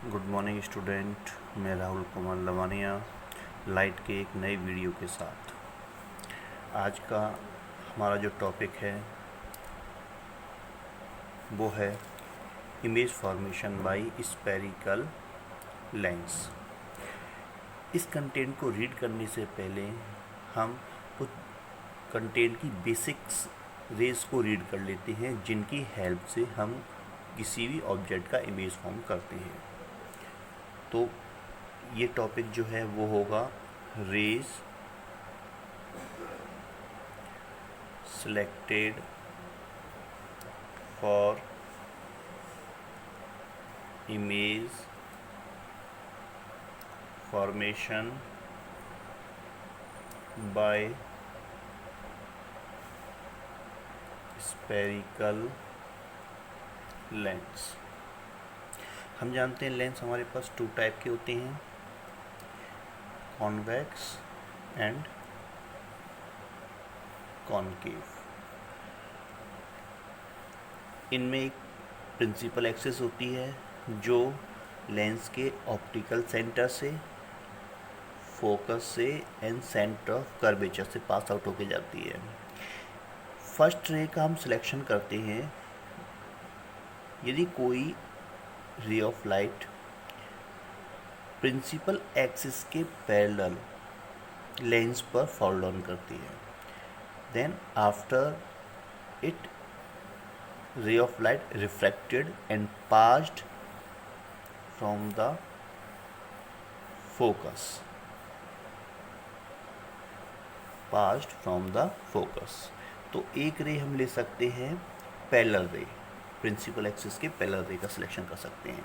Good morning student. मैं Rahul Kumar Lavania light के एक नए वीडियो के साथ। आज का हमारा जो टॉपिक है वो है image formation bye spherical lens. इस कंटेंट को रीड करने से पहले हम कुछ कंटेंट की बेसिक्स रेज को रीड कर लेते हैं, जिनकी हेल्प से हम किसी भी ऑब्जेक्ट का इमेज फॉर्म करते हैं। तो ये टॉपिक जो है वो होगा raise selected for image formation by spherical lens। हम जानते हैं लेंस हमारे पास टू टाइप के होते हैं, कॉन्वेक्स एंड कॉनकेव। इनमें एक प्रिंसिपल एक्सिस होती है जो लेंस के ऑप्टिकल सेंटर से, फोकस से एंड सेंटर ऑफ कर्वेचर से पास आउट होके जाती है। फर्स्ट रे का हम सिलेक्शन करते हैं यदि कोई ray of light principal axis के पैरेलल लेंस पर फॉल डाउन करती है, then after it ray of light refracted and passed from the focus तो एक रे हम ले सकते हैं पैरेलल रे, प्रिंसिपल एक्सिस के पैरेलल रे का सिलेक्शन कर सकते हैं।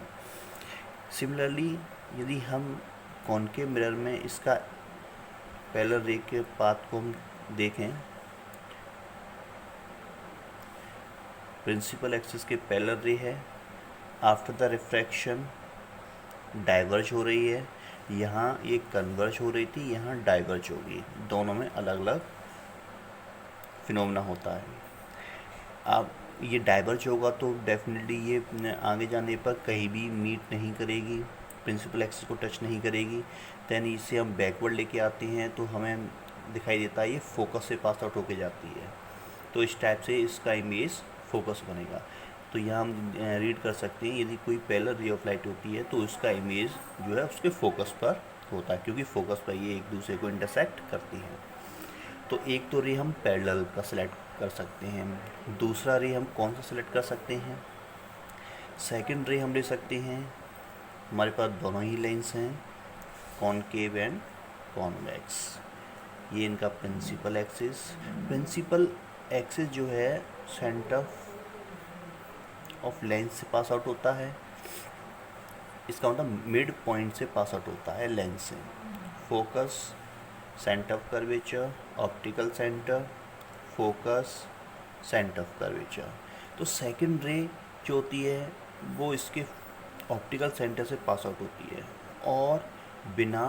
सिमिलरली यदि हम कॉनकेव मिरर में इसका पैरेलल रे के पाथ को हम देखें, प्रिंसिपल एक्सिस के पैरेलल रे है, आफ्टर द रिफ्रैक्शन डाइवर्ज हो रही है, यहाँ ये कन्वर्ज हो रही थी, यहाँ डाइवर्ज होगी, दोनों में अलग अलग फिनोमेना होता है। अब ये डाइवर्ज होगा तो डेफिनेटली ये आगे जाने पर कहीं भी मीट नहीं करेगी, प्रिंसिपल एक्सिस को टच नहीं करेगी। देन इसे हम बैकवर्ड लेके आते हैं तो हमें दिखाई देता है ये फोकस से पास आउट होके जाती है, तो इस टाइप से इसका इमेज फोकस बनेगा। तो यहाँ हम रीड कर सकते हैं यदि कोई पैरेलल रे ऑफ लाइट होती है तो उसका इमेज जो है उसके फोकस पर होता है, क्योंकि फोकस पर ये एक दूसरे को इंटरसेक्ट करती हैं। तो एक तो रे हम पैरेलल का सिलेक्ट कर सकते हैं, दूसरा रे हम कौन सा सिलेक्ट कर सकते हैं, सेकंड रे हम ले सकते हैं, हमारे पास दोनों ही लेंस हैं, कॉनकेव एंड कॉन्वेक्स। ये इनका प्रिंसिपल एक्सिस जो है सेंटर ऑफ लेंस से पास आउट होता है, इसका मतलब मिड पॉइंट से पास आउट होता है लेंस से। Focus, centre of curvature, optical centre, focus, centre of curvature. तो सेकंड रे जो होती है वो इसके ऑप्टिकल सेंटर से पास आउट होती है और बिना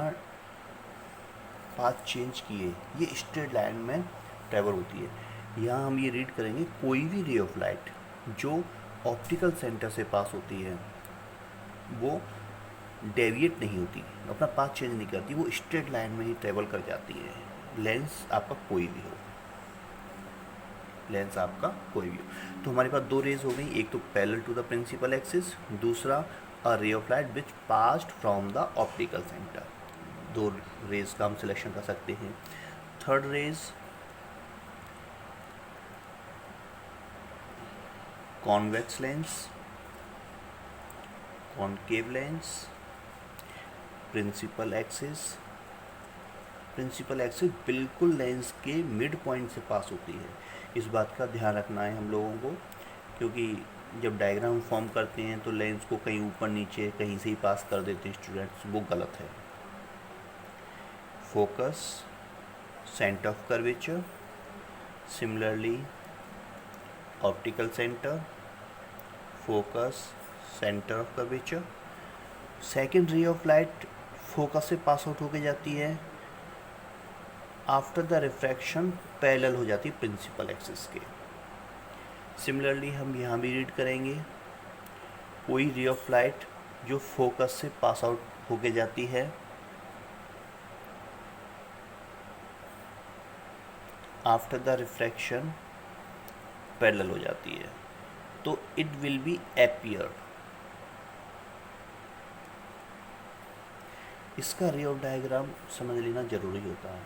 पाथ चेंज किए ये स्ट्रेट लाइन में ट्रेवल होती है। यहाँ हम ये रीड करेंगे कोई भी रे ऑफ लाइट जो ऑप्टिकल सेंटर से पास होती है वो डेविएट नहीं होती, अपना पाथ चेंज नहीं करती, वो स्ट्रेट लाइन में ही ट्रेवल कर जाती है। लेंस आपका कोई भी हो, तो हमारे पास दो रेज हो गई, एक तो parallel to the principal axis, दूसरा a ray of light which passed from the optical centre. दो रेज का हम सिलेक्शन कर सकते हैं। Third rays convex lens, concave lens, principal axis बिल्कुल लेंस के मिड पॉइंट से पास होती है। इस बात का ध्यान रखना है हम लोगों को, क्योंकि जब डायग्राम फॉर्म करते हैं तो लेंस को कहीं ऊपर नीचे कहीं से ही पास कर देते हैं स्टूडेंट्स, वो गलत है। Focus, centre of curvature, similarly optical centre, focus, centre of curvature. Second ray of light focus से पास आउट होके जाती है, आफ्टर द रिफ्रैक्शन पैरेलल हो जाती है प्रिंसिपल एक्सिस के। सिमिलरली हम यहाँ भी रीड करेंगे कोई रे ऑफ लाइट जो फोकस से पास आउट होके जाती है, आफ्टर द रिफ्रैक्शन पैरेलल हो जाती है, तो इट विल बी अपीयर। इसका रे ऑफ डायग्राम समझ लेना ज़रूरी होता है,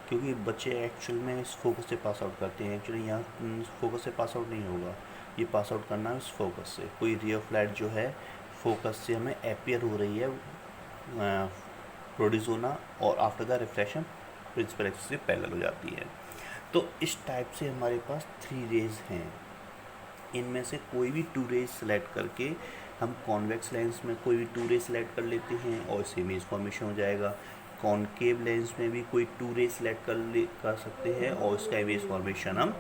क्योंकि बच्चे एक्चुअल में इस फोकस से पास आउट करते हैं। एक्चुअली यहाँ फोकस से पास आउट नहीं होगा, ये पास आउट करना है इस फोकस से। कोई रे ऑफ लाइट जो है फोकस से हमें अपीयर हो रही है, प्रोड्यूस होना, और after the refraction principal axis से पैरेलल हो जाती है। तो इस टाइप से हमारे पास 3 रेज हैं। इनमें से कोई भी 2 रेज सेलेक्ट करके हम कॉन्वेक्स लेंस में कोई भी 2 रेज सेलेक्ट कर लेते हैं और इससे इमेज फॉर्मेशन हो जाएगा। कॉनकेव लेंस में भी कोई 2 रेज सेलेक्ट कर सकते हैं और इसका इमेज फॉर्मेशन हम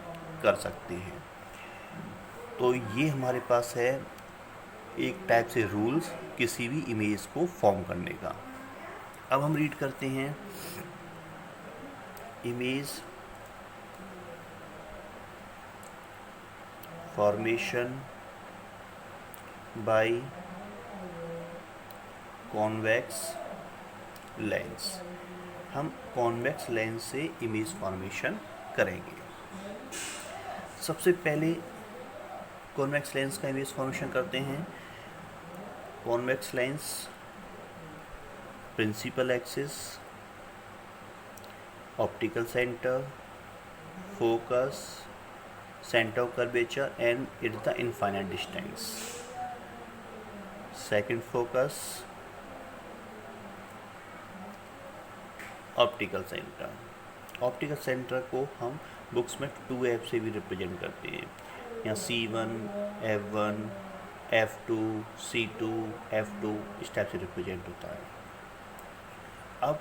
कर सकते हैं। तो ये हमारे पास है एक टाइप से रूल्स किसी भी इमेज को फॉर्म करने का। अब हम रीड करते हैं image formation by convex lens. हम कॉन्वेक्स लेंस से इमेज फॉर्मेशन करेंगे। सबसे पहले कॉन्वेक्स लेंस का इमेज फॉर्मेशन करते हैं। Convex lens principal axis, optical centre, focus, center of curvature, and it's the infinite distance. Second focus, optical centre. Optical centre को हम बुक्स में 2F से भी रिप्रेजेंट करते हैं। यहाँ C1, F1, F2, C2, F2 इस टाइप से रिप्रेजेंट होता है। अब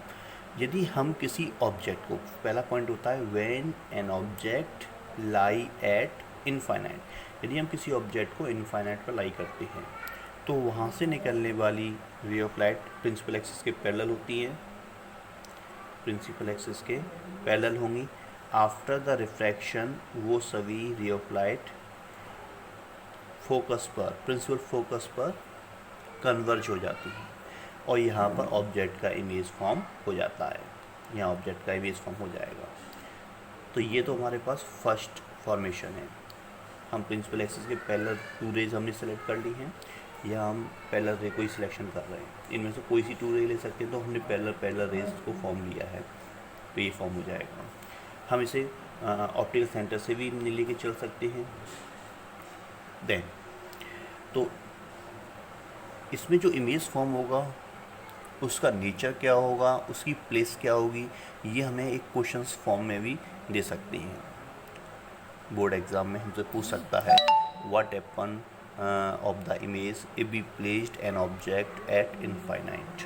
यदि हम किसी ऑब्जेक्ट को, पहला पॉइंट होता है when an object lie at infinite. यदि हम किसी ऑब्जेक्ट को इनफाइनाइट पर लाई करते हैं तो वहाँ से निकलने वाली ray of light principal axis के पैरेलल होती है, प्रिंसिपल एक्सिस के पैरेलल होंगी। आफ्टर द रिफ्रैक्शन वो सभी रे ऑफ लाइट फोकस पर, प्रिंसिपल फोकस पर कन्वर्ज हो जाती है और यहाँ पर ऑब्जेक्ट का इमेज फॉर्म हो जाता है। यहाँ ऑब्जेक्ट का इमेज फॉर्म हो जाएगा। तो ये तो हमारे पास फर्स्ट फॉर्मेशन है। हम प्रिंसिपल एक्सिस के पैरेलल 2 रेज हमने सेलेक्ट कर ली हैं, या हम पैरेलल रे को ही सिलेक्शन कर रहे हैं। इनमें से कोई सी 2 रे ले सकते हैं, तो हमने पैरेलल रेज को फॉर्म लिया है, तो ये फॉर्म हो जाएगा। हम इसे ऑप्टिकल सेंटर से भी लेके चल सकते हैं। देन तो इसमें जो इमेज फॉर्म होगा उसका नेचर क्या होगा, उसकी प्लेस क्या होगी, ये हमें एक क्वेश्चंस फॉर्म में भी दे सकती हैं। बोर्ड एग्जाम में हमसे पूछ सकता है what happen of the image if we placed an object at infinite.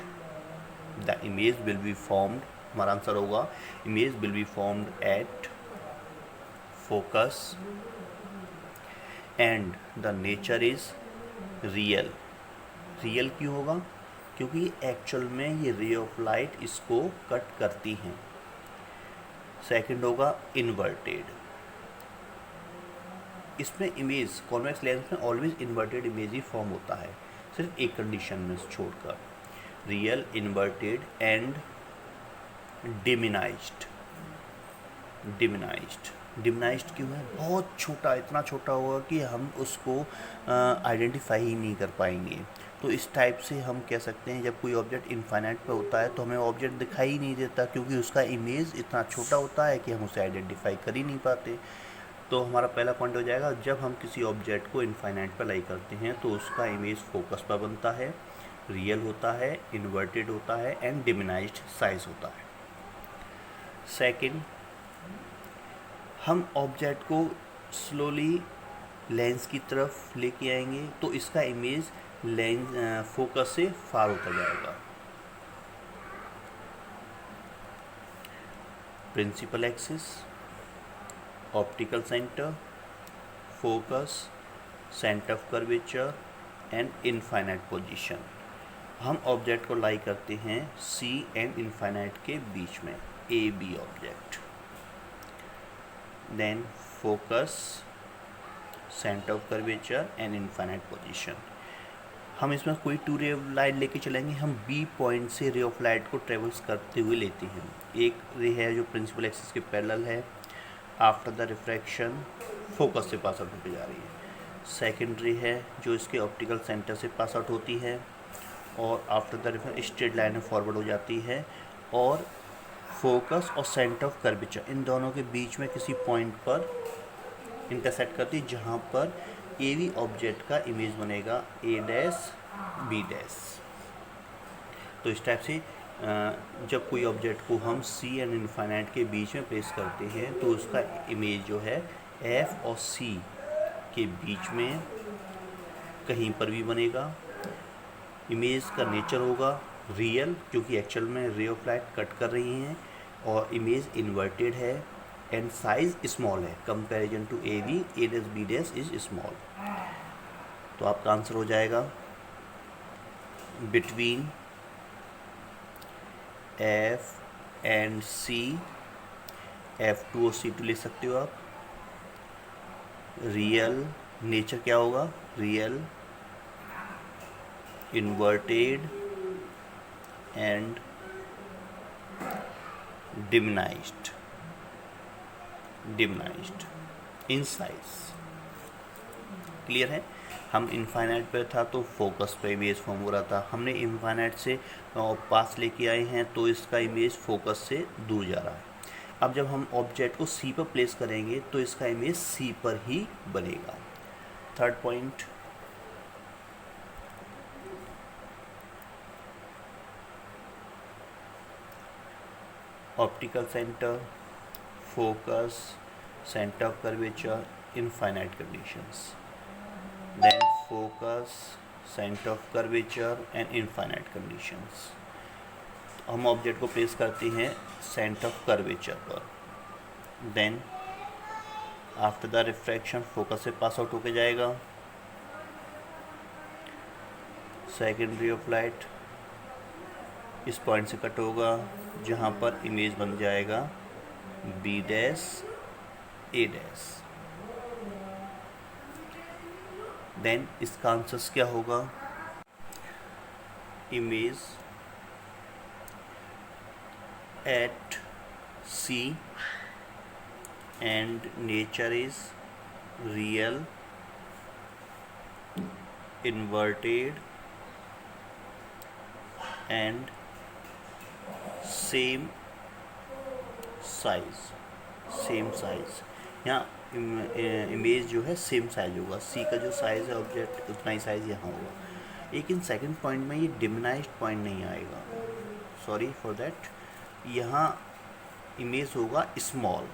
The image will be formed, हमारा आंसर होगा image will be formed at focus and the nature is real. Real क्यों होगा? क्योंकि एक्चुअल में ये रे of light इसको cut करती हैं। सेकंड होगा इन्वर्टेड। इसमें इमेज कॉन्वेक्स लेंस में ऑलवेज इन्वर्टेड इमेज ही फॉर्म होता है, सिर्फ एक कंडीशन में छोड़कर, real, inverted and diminished. Diminished क्यों है? बहुत छोटा, इतना छोटा होगा कि हम उसको आइडेंटिफाई ही नहीं कर पाएंगे। तो इस टाइप से हम कह सकते हैं जब कोई ऑब्जेक्ट इनफाइनाइट पे होता है तो हमें ऑब्जेक्ट दिखाई ही नहीं देता, क्योंकि उसका इमेज इतना छोटा होता है कि हम उसे आइडेंटिफाई कर ही नहीं पाते। तो हमारा पहला पॉइंट हो जाएगा, जब हम किसी ऑब्जेक्ट को इनफाइनाइट पर लाई करते हैं तो उसका इमेज फोकस पर बनता है, रियल होता है, इन्वर्टेड होता है एंड डिमिनाइज्ड साइज होता है। सेकंड, हम ऑब्जेक्ट को स्लोली लेंस की तरफ लेके आएंगे तो इसका इमेज लेंस फोकस से फार होता जाएगा। Principal axis, optical centre, focus, centre of curvature and infinite position. हम ऑब्जेक्ट को लाई करते हैं सी एंड इनफाइनाइट के बीच में, A B object. Then focus, centre of curvature and infinite position. हम इसमें कोई टू रे ऑफ लाइट लेके चलेंगे, हम बी पॉइंट से रे ऑफ लाइट को ट्रेवल्स करते हुए लेते हैं। एक रे है जो प्रिंसिपल एक्सिस के पैरेलल है, आफ्टर द रिफ्रैक्शन फोकस से पास आउट होकर जा रही है। सेकेंड रे है जो इसके ऑप्टिकल सेंटर से पास आउट होती है और after the refraction straight line में फॉरवर्ड हो जाती है और फोकस और सेंटर ऑफ कर्वेचर इन दोनों के बीच में किसी पॉइंट पर इंटरसेक्ट करती है, जहाँ पर ए वी ऑब्जेक्ट का इमेज बनेगा ए डैश बी डैश। तो इस टाइप से जब कोई ऑब्जेक्ट को हम सी एंड इनफाइनाइट के बीच में प्लेस करते हैं तो उसका इमेज जो है एफ और सी के बीच में कहीं पर भी बनेगा। इमेज का नेचर होगा रियल, क्योंकि एक्चुअल में रे ऑफ लाइट कट कर रही हैं, और इमेज इन्वर्टेड है एंड साइज स्मॉल है comparison to A B, A dash B dash is small. तो आपका आंसर हो जाएगा between F and C, F2 और C2 लिख सकते हो आप। रियल नेचर क्या होगा, real, inverted and diminished in size. Clear है। हम इनफाइनाइट पर था तो फोकस पे इमेज फॉर्म हो रहा था, हमने इनफाइनाइट से पास लेके आए हैं तो इसका इमेज फोकस से दूर जा रहा है। अब जब हम ऑब्जेक्ट को सी पर प्लेस करेंगे तो इसका इमेज सी पर ही बनेगा। Third point, optical centre, focus, centre of curvature, infinite conditions. then focus, center of curvature and infinite conditions। हम ऑब्जेक्ट को प्लेस करते हैं सेंटर ऑफ कर्वेचर पर, then after the refraction focus से पास आउट होके जाएगा। सेकेंड रे ऑफ लाइट इस point से कट होगा जहाँ पर इमेज बन जाएगा B dash A dash. Then इसका आंसर क्या होगा, image at C and nature is real, inverted and same size. यहाँ इमेज जो है सेम साइज होगा, सी का जो साइज़ है ऑब्जेक्ट उतना ही साइज़ यहाँ होगा, लेकिन सेकंड पॉइंट में ये डिमिनाइज्ड पॉइंट नहीं आएगा, सॉरी फॉर दैट। यहाँ इमेज होगा स्मॉल,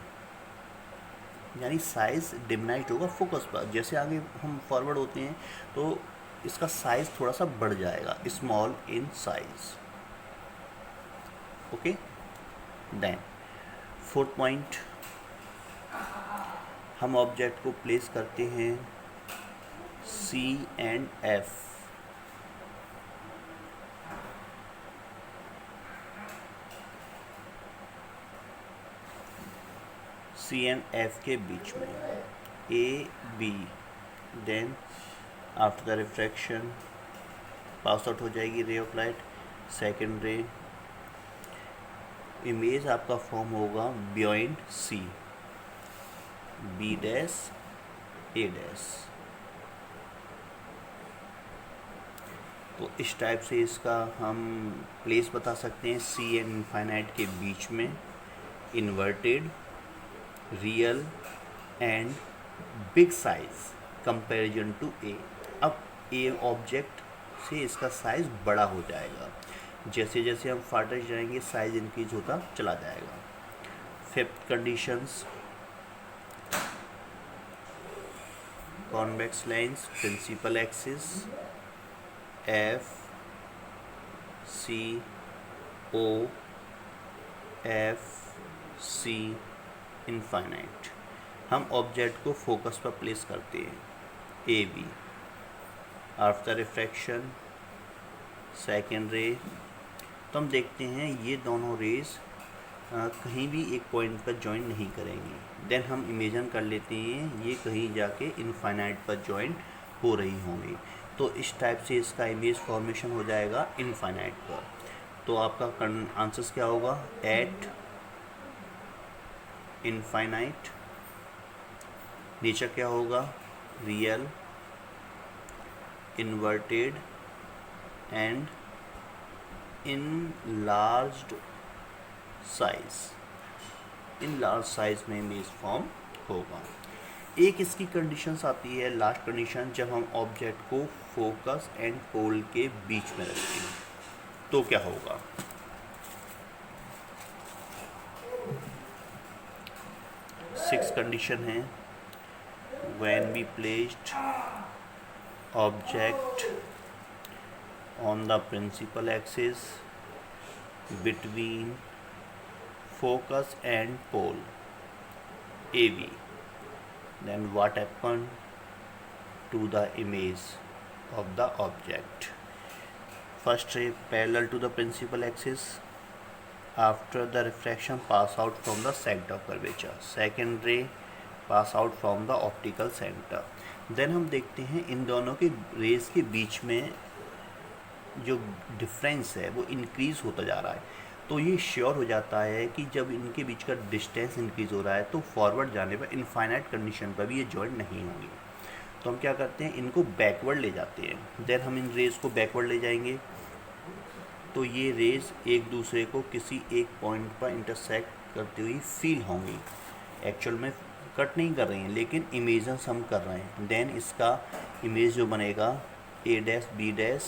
यानी साइज़ डिमिनाइज्ड होगा फोकस पर। जैसे आगे हम फॉरवर्ड होते हैं तो इसका साइज़ थोड़ा सा बढ़ जाएगा, small in size. Okay, then fourth point, हम ऑब्जेक्ट को प्लेस करते हैं C and F। C and F के बीच में A B, then after the refraction pass out हो जाएगी ray of light, second ray, image आपका फॉर्म होगा beyond C, B dash A dash. तो इस टाइप से इसका हम प्लेस बता सकते हैं, सी एंड इनफाइनाइट के बीच में, inverted, real and big size comparison to A. अब ए ऑब्जेक्ट से इसका साइज बड़ा हो जाएगा, जैसे जैसे हम फार्दर जाएंगे साइज इंक्रीज होता चला जाएगा। Fifth conditions, convex lens, principal axis, F C O F C infinite. हम ऑब्जेक्ट को फोकस पर प्लेस करते हैं A B, after refraction second ray. तो हम देखते हैं ये दोनों रेज कहीं भी एक पॉइंट पर ज्वाइन नहीं करेंगी। देन हम इमेजिन कर लेते हैं ये कहीं जाके इनफाइनाइट पर ज्वाइन हो रही होंगी। तो इस टाइप से इसका इमेज फॉर्मेशन हो जाएगा इनफाइनाइट पर। तो आपका आंसर्स क्या होगा, एट इनफाइनाइट। नेचर क्या होगा, real, inverted and enlarged size. Enlarge size में इमेज फॉर्म होगा। एक इसकी कंडीशंस आती है लास्ट कंडीशन, जब हम ऑब्जेक्ट को फोकस एंड पोल के बीच में रखते हैं तो क्या होगा। सिक्स कंडीशन है, when we placed object on the principal axis between focus and pole AB, then what happened to the image of the object. First ray parallel to the principal axis after the refraction pass out from the center of curvature. Second ray pass out from the optical centre. Then हम देखते हैं इन दोनों के race के बीच में जो difference है वो इंक्रीज़ होता जा रहा है। तो ये श्योर हो जाता है कि जब इनके बीच का डिस्टेंस इंक्रीज़ हो रहा है तो फॉरवर्ड जाने पर इनफाइनाइट कंडीशन पर भी ये जॉइंट नहीं होंगे। तो हम क्या करते हैं, इनको बैकवर्ड ले जाते हैं। देन हम इन रेस को बैकवर्ड ले जाएंगे तो ये रेस एक दूसरे को किसी एक पॉइंट पर इंटरसेक्ट करती हुई फील होंगी। एक्चुअल में कट नहीं कर रही हैं लेकिन इमेजेंस हम कर रहे हैं। देन इसका इमेज जो बनेगा A dash B dash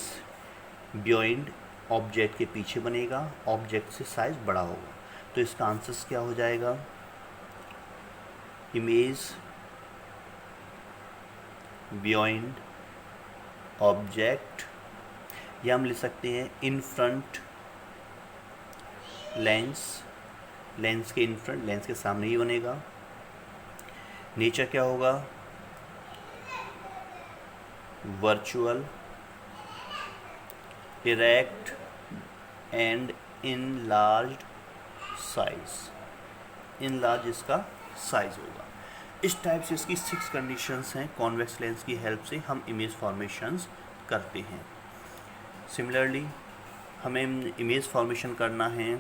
beyond object के पीछे बनेगा, ऑब्जेक्ट से साइज बड़ा होगा। तो इसका आंसर्स क्या हो जाएगा, इमेज बियॉन्ड ऑब्जेक्ट, या हम लिख सकते हैं इन फ्रंट लेंस, लेंस के इन फ्रंट, लेंस के सामने ही बनेगा। नेचर क्या होगा, virtual, erect and enlarged size. Enlarge इसका साइज होगा। इस टाइप से इसकी 6 कंडीशंस हैं। कॉन्वेक्स लेंस की हेल्प से हम इमेज फॉर्मेशंस करते हैं। सिमिलरली हमें इमेज फॉर्मेशन करना है,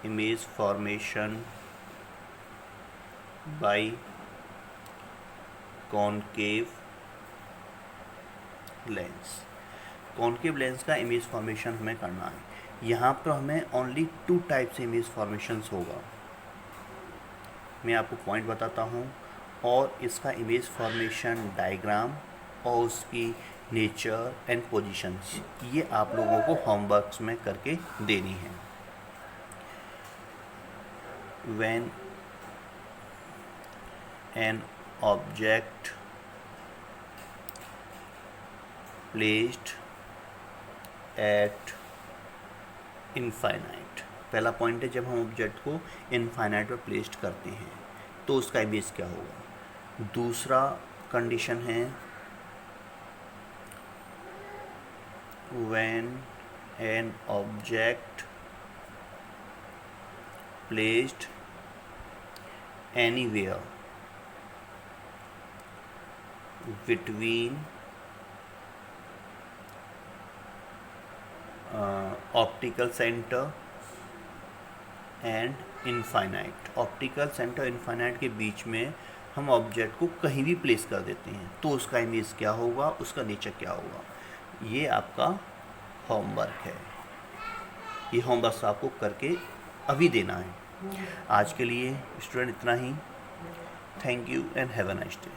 image formation bye concave lens. Concave lens का इमेज फॉर्मेशन हमें करना है। यहाँ पर हमें ओनली 2 टाइप से इमेज फॉर्मेशंस होगा। मैं आपको पॉइंट बताता हूँ और इसका इमेज फॉर्मेशन डायग्राम और उसकी नेचर एंड पोजीशंस ये आप लोगों को होमवर्क्स में करके देनी है। When an object placed at infinite, पहला पॉइंट है जब हम ऑब्जेक्ट को इनफाइनाइट पर प्लेस्ड करते हैं तो उसका इमेज क्या होगा। दूसरा कंडीशन है when an object placed anywhere between optical centre and infinite. Optical centre infinite के बीच में हम ऑब्जेक्ट को कहीं भी प्लेस कर देते हैं तो उसका इमेज क्या होगा, उसका नेचर क्या होगा। ये आपका होमवर्क है। ये होमवर्क आपको करके अभी देना है। आज के लिए स्टूडेंट इतना ही। Thank you and have a nice day.